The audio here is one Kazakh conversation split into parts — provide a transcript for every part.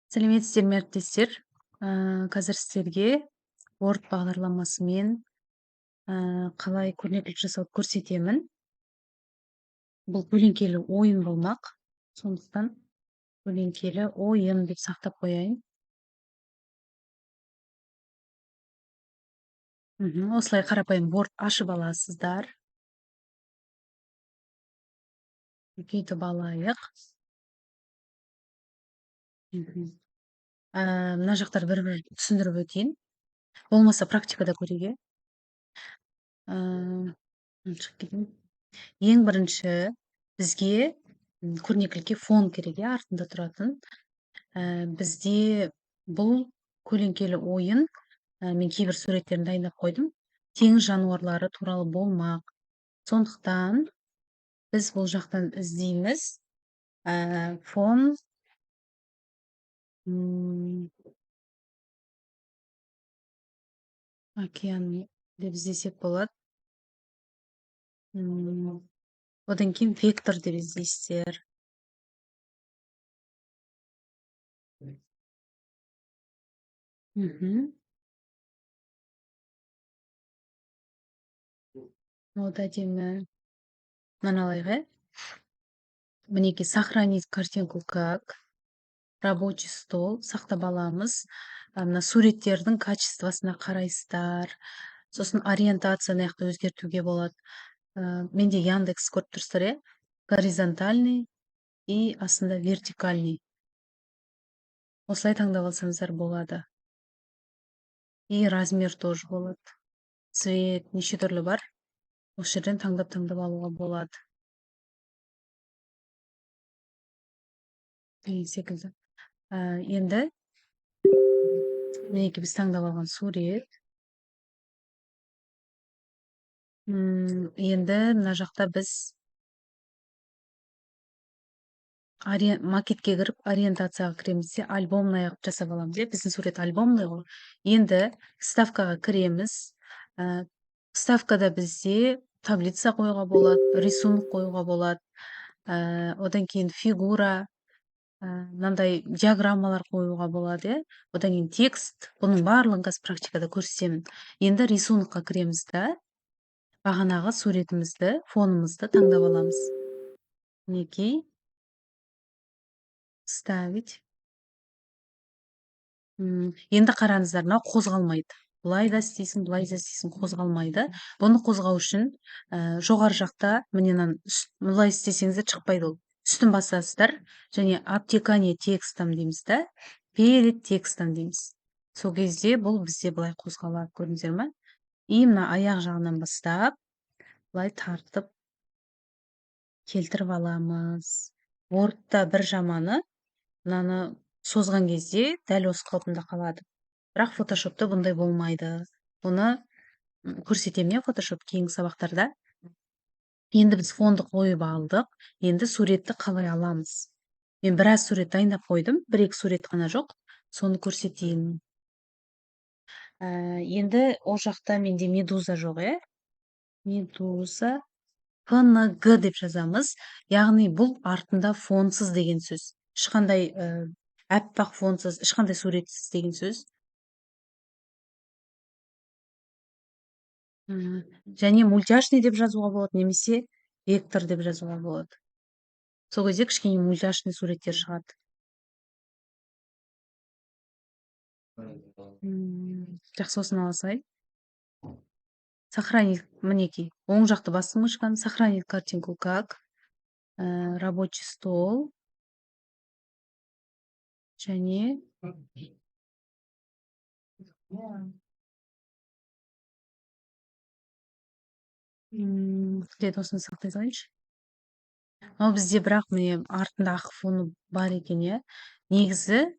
Сәлеметсіздер ме әріптестер? Қазір сіздерге Word бағдарламасымен қалай көрнекілік жасауды көрсетемін. Бұл көлеңкелі ойын болмақ. Сондықтан көлеңкелі ойын деп сақтап қояйын. Осылай қарапайым Word ашып аласыздар. Бүйтіп алайық. Мына жақтар бір-бір түсіндіріп өтейін. Болмаса практикада көреге. Шығып кетейін. Ең бірінші бізге көрнекілікке фон керек, артында тұратын. Бізде бұл көлеңкелі ойын, мен кейбір суреттерін дайындап қойдым. Теңіз жануарлары туралы болмақ. Сондықтан біз бұл жақтан іздейміз. Фон океан деп іздесек болады. Одан кейін вектор деп іздейсіздер. Вот әдемі. Мынаны алайық, мінекей сохранить картинку как. Рабочий стол сақтап аламыз. Мына суреттердің качествосына қарайсыздар. Сосын ориентацияны яқты өзгертуге болады. Менде Яндекс көріп тұрсыздар, горизонтальный и астында вертикальный. Осылай таңдап алсаңыздар болады. И размер тоже болады. Цвет неше түрлі бар. Осы жерден таңдап алуға болады. Деген секілді. Енді мінекей біз таңдап алған сурет. Енді мына жақта біз макетке кіріп ориентацияға кіреміз де альбомный жасап аламыз. Біздің сурет альбомный ғой. Енді вставкаға кіреміз. Вставкада бізде таблица қоюға болады, рисунок қоюға болады. Одан кейін фигура, мынандай диаграммалар қоюға болады. Одан кейін текст. Бұның барлығын қазір практикада көрсетемін. Енді рисунокқа кіреміз да бағанағы суретімізді, фонымызды таңдап аламыз. Мінекей ставить. Енді қараңыздар, мынау қозғалмайды. Бұлай да істейсің, бұлай да істейсің, қозғалмайды. Бұны қозғау үшін жоғары жақта менен бұлай істесеңіздер шықпайды ол. Үстін басасыздар және обтекание текстом дейміз да, перед текстом дейміз. Сол кезде бұл бізде былай қозғалады, көрдіңіздер ме? И мына аяқ жағынан бастап былай тартып келтіріп аламыз. Wordта бір жаманы, мынаны созған кезде дәл осы қалпында қалады. Бірақ фотошопта бұндай болмайды. Оны көрсетемін, фотошоп кейінгі сабақтарда. Енді біз фонды қойып алдық. Енді суретті қалай аламыз? Мен біраз сурет дайындап қойдым. Бір-екі сурет қана жоқ. Соны көрсетейін. Енді ол жақта менде медуза жоқ, Медуза. PNG деп жазамыз. Яғни бұл артында фонсыз деген сөз. Ешқандай әппақ фонсыз, ешқандай суретсіз деген сөз. Және мультяшный деп жазуға болады, немесе вектор деп жазуға болады. Сол кезде кішкене мультяшный суреттер шығады. Жақсы, осыны аласай. Сохранить, мінекей, оң жақты басым мышканы, сохранить картинку как. Рабочий стол. Және осыны сақтай салайыншы. Ал бізде бірақ міне артында ақ фоны бар екен, негізі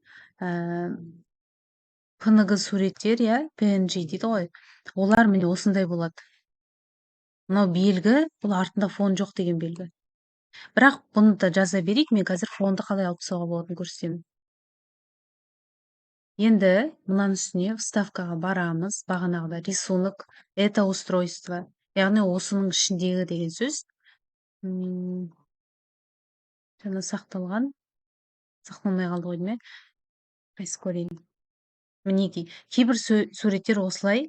PNG суреттер, PNG дейді ғой. Олар міне осындай болады. Мынау белгі, бұл артында фон жоқ деген белгі. Бірақ бұны да жаза берейік, мен қазір фонды қалай алып тастауға болатынын көрсетемін. Енді мынаның үстіне вставкаға барамыз, бағанағыда рисунок, это устройство. Яғни осының ішіндегі деген сөз. Жаңа сақталған. Сақталмай қалды ғой дейме. Қайсы көрейін. Мінекей, кейбір суреттер осылай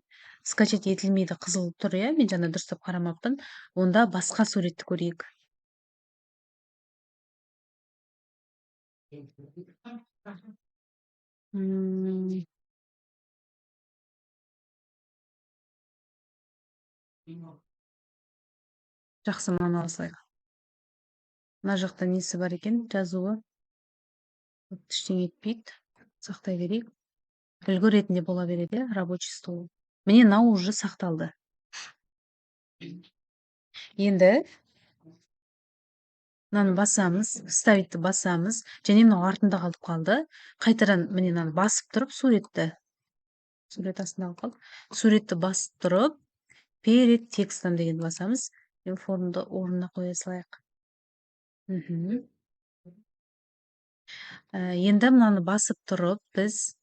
скачать етілмейді, қызыл тұр, иә, мен жаңа дұрыстап қарамаппын. Онда басқа суретті көрейік. Жақсы, мынаны алсайық. Мына жақта несі бар екен, жазуы. Ештеңе етпейді. Сақтай берейік. Үлгі ретінде бола береді, рабочий стол. Міне, мынау уже сақталды. Енді мынаны басамыз, вставитті басамыз, және мынау артында қалды. Қайтадан міне мынаны басып тұрып, сурет астында қалды. Суретті басып тұрып, перед текстом дегенді басамыз. Формды орнына қоя салайық. Енді мынаны басып тұрып, біз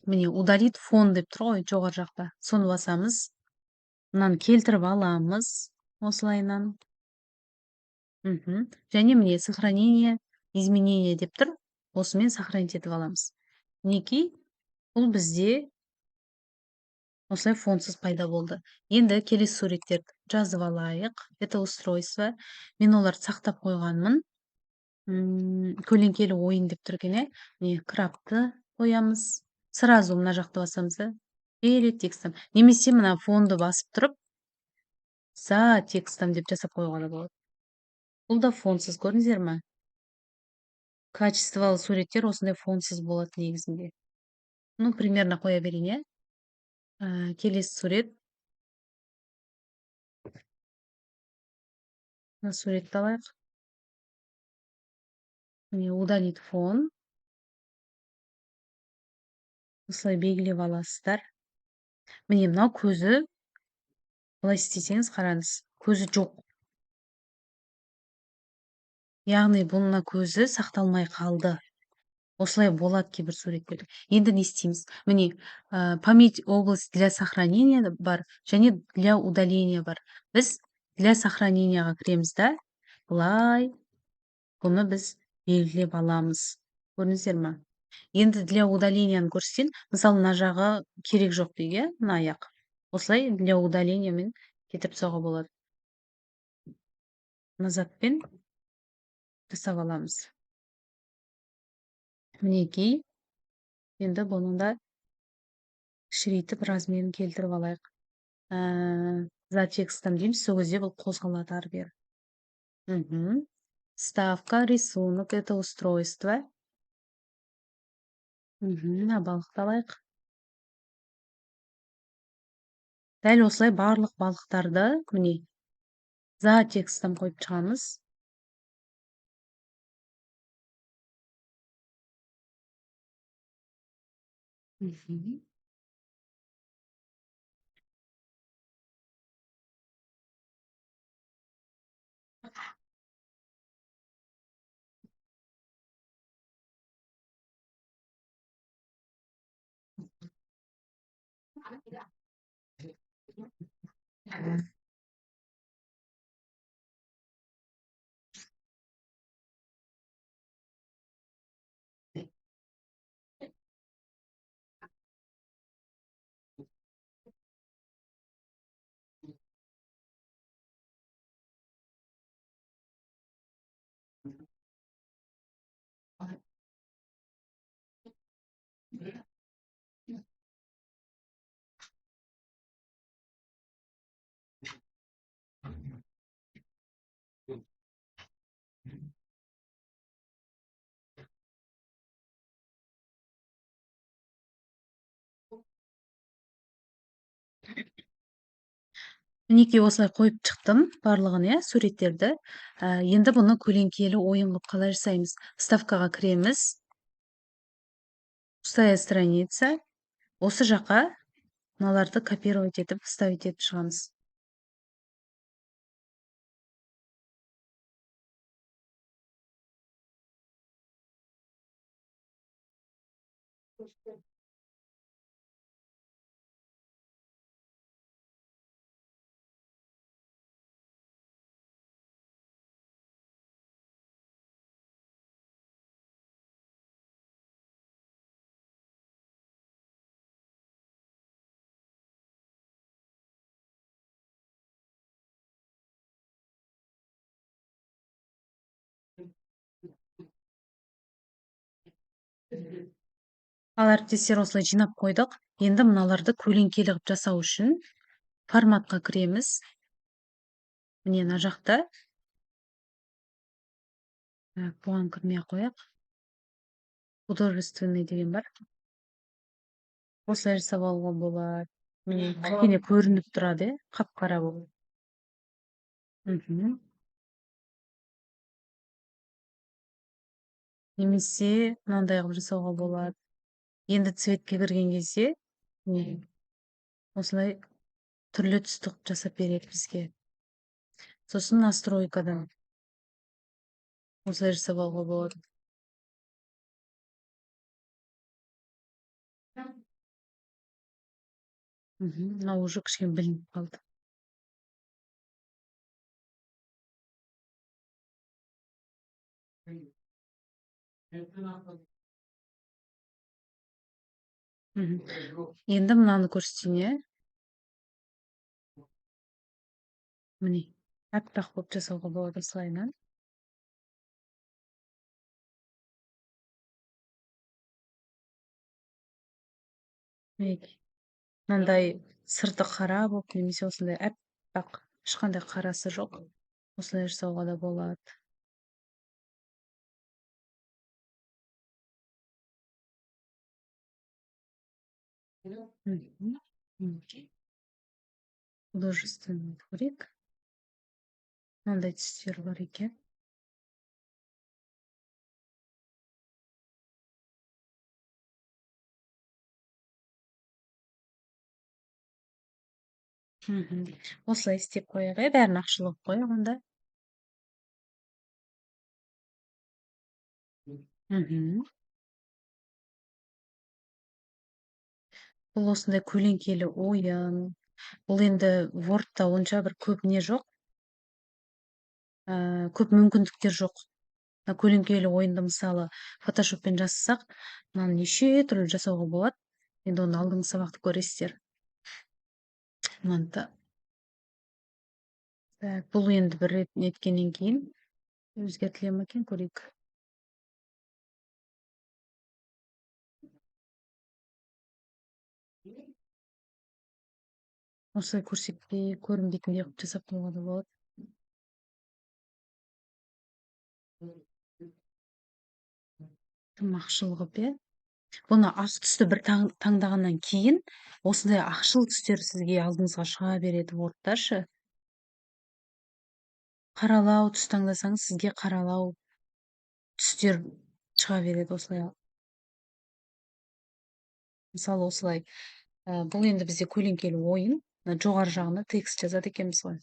міне удалить фон деп тұр ғой, жоғары жақта. Соны басамыз. Мынаны келтіріп аламыз осылайынан. Және міне сохранение, изменение деп тұр. Осымен сохранить етіп аламыз. Мінекей, бұл бізде осылай фонсыз пайда болды. Енді келесі суреттерді жазып алайық. Это устройство. Мен оларды сақтап қойғанмын. Көлеңкелі ойын деп тұр екен, міне крапты қоямыз. Сразу мына жақты басамыз. Перед текстом. Немесе мына фонды басып тұрып, за текстом деп жасап қойуға да болады. Бұл да фонсыз, көрдіңіздер ме? Качестволы суреттер осындай фонсыз болады негізінде. Ну, примерно қоя берейін, иә. Келесі сурет. Мына суретті алайық. Міне удалить фон. Осылай белгілеп аласыздар. Міне мынау көзі, былай істесеңіз қараңыз, көзі жоқ. Яғни бұнына көзі сақталмай қалды. Осылай болады кейбір суреттерде. Енді не істейміз? Міне, пометь область для сохранения бар, және для удаления бар. Біз для сохранениеға кіреміз да, былай, бұны біз белгілеп аламыз. Көрдіңіздер ме? Енді для удалениені көрсетейін. Мысалы, мына жағы керек жоқ дейге, мына аяқ. Осылай для удаления мен кетіріп тастауға болады. Назадпен жасап аламыз. Мінекей, енді бұның да кішірейтіп размерін келтіріп алайық. За текстом дейміз, сол кезде бұл қозғалады ары бері. Ставка, рисунок, это устройство. Балықты алайық. Дәл осылай барлық балықтарды, міне, за текстом қойып шығамыз. Мінекей осылай қойып шықтым барлығын, иә, суреттерді. Енді бұны көлеңкелі ойын қылып қалай жасаймыз? Вставкаға кіреміз. Пустая страница. Осы жаққа мыналарды копировать етіп, вставить етіп шығамыз. Ал әріптестер, осылай жинап қойдық. Енді мыналарды көлеңкелі қылып жасау үшін форматқа кіреміз. Міне мына жақта. Бұған кірмей-ақ қояйық. Художественный деген бар. Осылай жасап алуға болады. Міне кішкене көрініп тұрады, қап-қара болып. Немесе мынандай қылып жасауға болады. Енді цветке кірген кезде осылай түрлі түсті қылып жасап береді бізге. Сосын настройкадан осылай жасап алуға болады. Мынау уже кішкене білініп қалды. Енді мынаны көрсетейін, иә. Міне аппақ болып жасауға болады осылайынан. Мынандай сырты қара болып, немесе осындай аппақ, ешқандай қарасы жоқ. Осылай жасауға да болады. Художественный дворик. Мынандай түстер бар екен. Осылай істеп қояйық, бәрін ақшылап қояйық онда. Бұл осындай көлеңкелі ойын. Бұл енді Wordта онша бір көп не жоқ. Көп мүмкіндіктер жоқ. Көлеңкелі ойынды мысалы фотошоппен жасасақ, мынаны неше түрлі жасауға болады. Енді оны алдыңғы сабақты көресіздер. Мынаны бұл енді бір рет неткеннен кейін өзгертіле ме екен, көрейік. Осылай көрсетпей, көрінбейтіндей қылып жасап қоюға да болады. Тым ақшыл қылып, иә. Бұны ақ түсті бір таңдағаннан кейін осындай ақшыл түстер сізге алдыңызға шыға береді Wordта. Қаралау түс таңдасаңыз, сізге қаралау түстер шыға береді осылай. Мысалы осылай. Бұл енді бізде көлеңкелі ойын. Жоғары жағына текст жазады екенбіз ғой.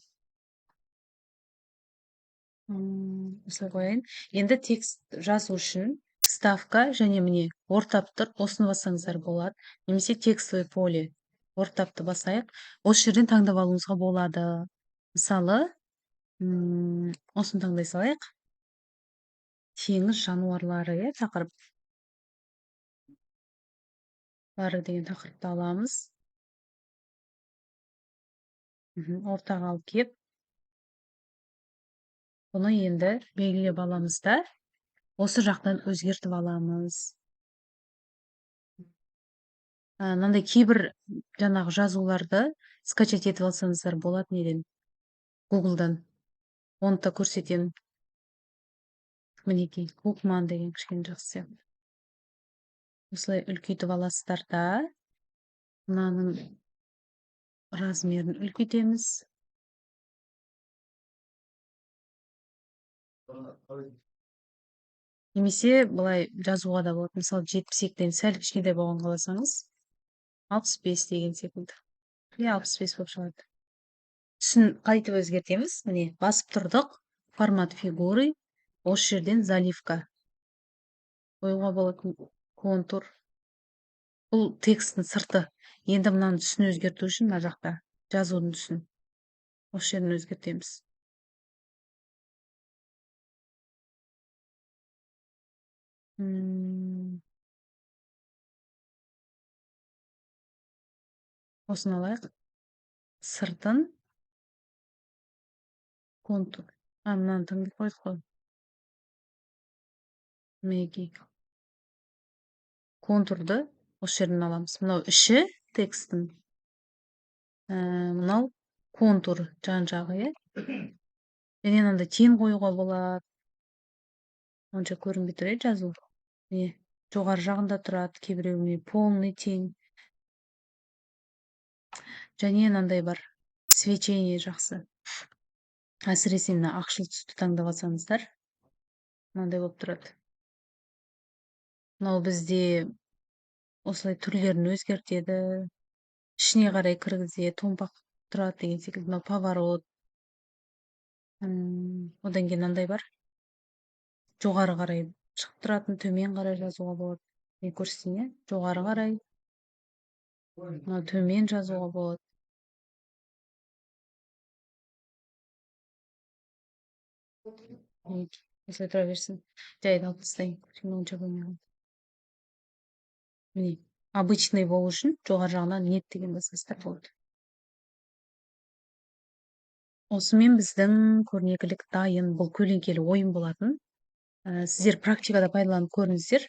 Осылай қояйын. Енді текст жазу үшін вставка және міне ортапты осыны бассаңыздар болады. Немесе текстовый поле ортапты басайық. Осы жерден таңдап алуыңызға болады. Мысалы, осыны таңдай салайық. Теңіз жануарлары, тақырып. Бары деген тақырыпты аламыз. Ортаға алып кеп. Бұны енді белгілеп аламыз да, осы жақтан өзгертіп аламыз. Мынандай кейбір жаңағы жазуларды скачать етіп алсаңыздар болады неден? Google'дан. Оны да көрсетемін. Мінекей, Bookman деген кішкене жақсы. Осылай үлкейтіп аласыздар да, мынаның размерін үлкейтеміз. Немесе былай жазуға да болады. Мысалы 72-ден сәл кішкентай болған қаласаңыз, 65 деген секілді. 65 болып шығады. Түсін қайтып өзгертеміз. Міне, басып тұрдық. Формат фигуры. Осы жерден заливка. Қоюға болады контур. Бұл тексттің сырты. Енді мынаны түсін өзгерту үшін мына жақта жазудың түсін. Осы жерін өзгертеміз. Осыны алайық. Сыртын контур. Мынаны таңдап қойдық қой. Мінекей. контурды осы жерден аламыз. Мынау іші тексттің, мынау контур жан-жағы, иә. Және мынандай тен қоюға болады. Онша көрінбей тұр, иә, жазу. Міне, жоғары жағында тұрады, кейбіреуіне полный тень. Және мынандай бар. Свечение жақсы. Әсіресе мына ақшыл түсті таңдап алсаңыздар, мынандай болып тұрады. Мынау бізде осылай түрлерін өзгертеді, ішіне қарай кіргізеді, томпақ тұрады деген секілді. Мынау поворот. Одан кейін мынандай бар. Жоғары қарай шығып тұратын, төмен қарай жазуға болады. Мен көрсетейін, иә. Жоғары қарай, мынау төмен жазуға болады. Осылай тұра берсін. Жайды алып тастайын. Көшеме онша болмай қалды. Міне, обычный болу үшін жоғары жағынан нет деген басқасыздар болады. Осымен біздің көрнекілік дайын. Бұл көлеңкелі ойын болатын. Сіздер практикада пайдаланып көріңіздер.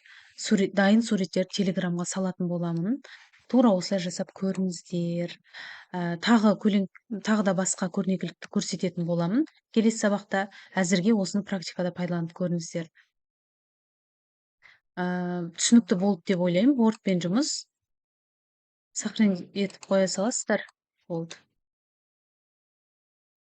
Дайын суреттер телеграмға салатын боламын. Тура осылай жасап көріңіздер. Тағы да басқа көрнекілікті көрсететін боламын. Келесі сабақта әзірге осыны практикада пайдаланып көріңіздер. Түсінікті болды деп ойлаймын. Wordпен жұмыс сохранить етіп қоя саласыздар. Болды.